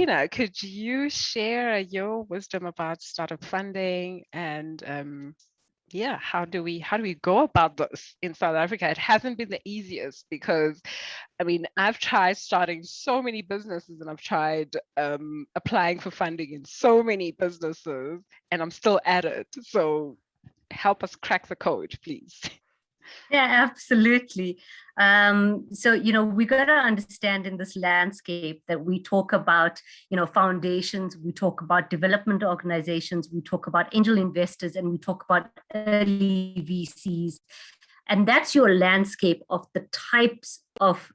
Lavina, could you share your wisdom about startup funding and yeah, how do we go about this in South Africa? It hasn't been the easiest because I mean, I've tried starting so many businesses and I've tried applying for funding in so many businesses and I'm still at it. So help us crack the code, please. Yeah, absolutely. So, we got to understand in this landscape that we talk about, foundations, we talk about development organizations, we talk about angel investors, and we talk about early VCs. And that's your landscape of the types of,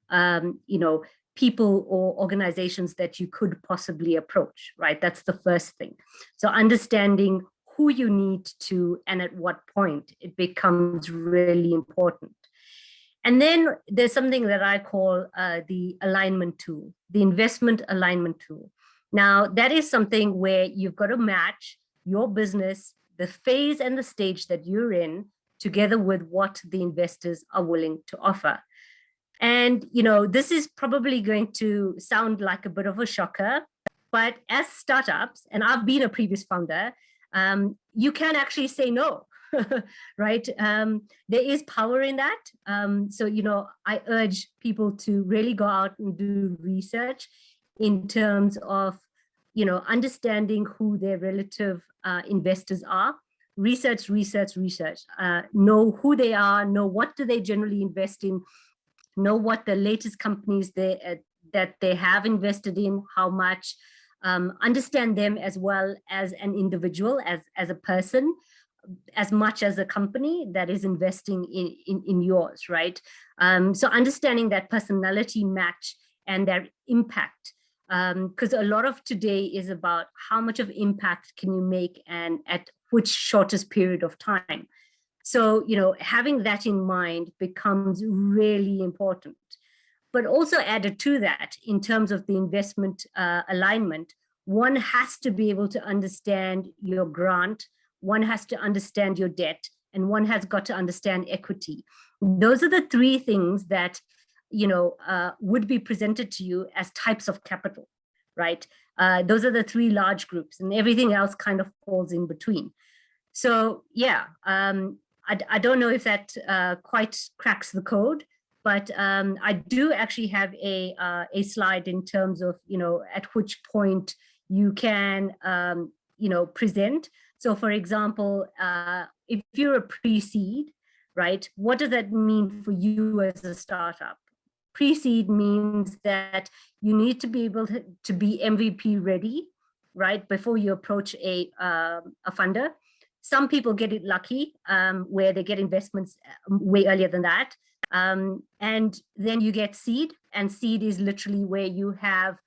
people or organizations that you could possibly approach, right? That's the first thing. So understanding who you need to and at what point it becomes really important. And then there's something that I call the alignment tool, the investment alignment tool. Now, that is something where you've got to match your business, the phase and the stage that you're in, together with what the investors are willing to offer. And, this is probably going to sound like a bit of a shocker, but as startups, and I've been a previous founder, you can actually say no, right? There is power in that. So, I urge people to really go out and do research in terms of, understanding who their relative investors are. Research. Know who they are, know what do they generally invest in, know what the latest companies that they have invested in, how much, understand them as well as an individual, as a person, as much as a company that is investing in yours, right? So understanding that personality match and their impact, because a lot of today is about how much of impact can you make and at which shortest period of time. So, having that in mind becomes really important. But also added to that, in terms of the investment alignment, one has to be able to understand your grant, one has to understand your debt, and one has got to understand equity. Those are the three things that, would be presented to you as types of capital, right? Those are the three large groups, and everything else kind of falls in between. So, yeah, I don't know if that quite cracks the code. But I do actually have a slide in terms of, at which point you can, present. So for example, if you're a pre-seed, right, what does that mean for you as a startup? Pre-seed means that you need to be able to be MVP ready, right, before you approach a funder. Some people get it lucky where they get investments way earlier than that. And then you get seed, and seed is literally where you have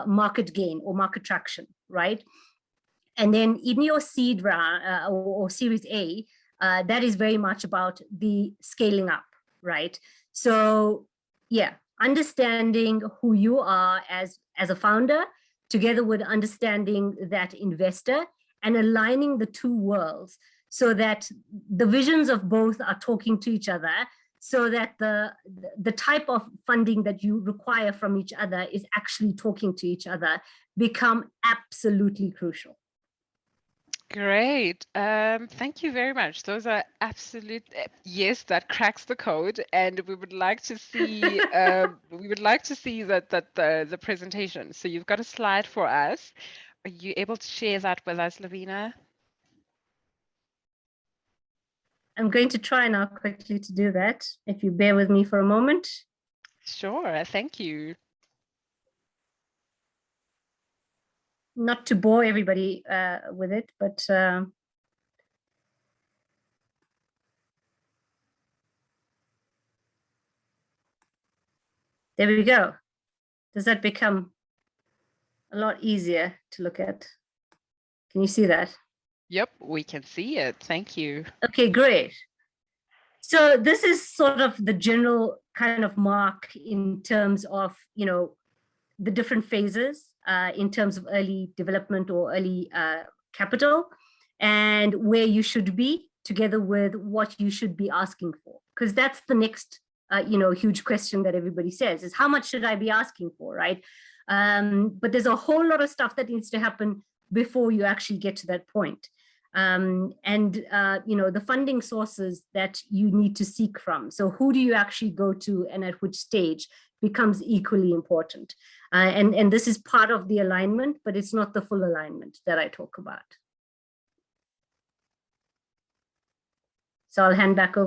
market gain or market traction, right? And then in your seed round or Series A, that is very much about the scaling up, right? So yeah, understanding who you are as a founder, together with understanding that investor, and aligning the two worlds so that the visions of both are talking to each other, so that the type of funding that you require from each other is actually talking to each other, become absolutely crucial. Great. Thank you very much. Those are absolute, yes, that cracks the code, and we would like to see that the presentation. So you've got a slide for us. Are you able to share that with us, Lavina? I'm going to try now quickly to do that, if you bear with me for a moment. Sure, thank you. Not to bore everybody with it, but there we go. Does that become a lot easier to look at? Can you see that? Yep, we can see it. Thank you. Okay, great. So this is sort of the general kind of mark in terms of, the different phases in terms of early development or early capital, and where you should be, together with what you should be asking for. Because that's the next, huge question that everybody says is, how much should I be asking for, right? But there's a whole lot of stuff that needs to happen before you actually get to that point. The funding sources that you need to seek from. So who do you actually go to and at which stage becomes equally important. And this is part of the alignment, but it's not the full alignment that I talk about. So I'll hand back over.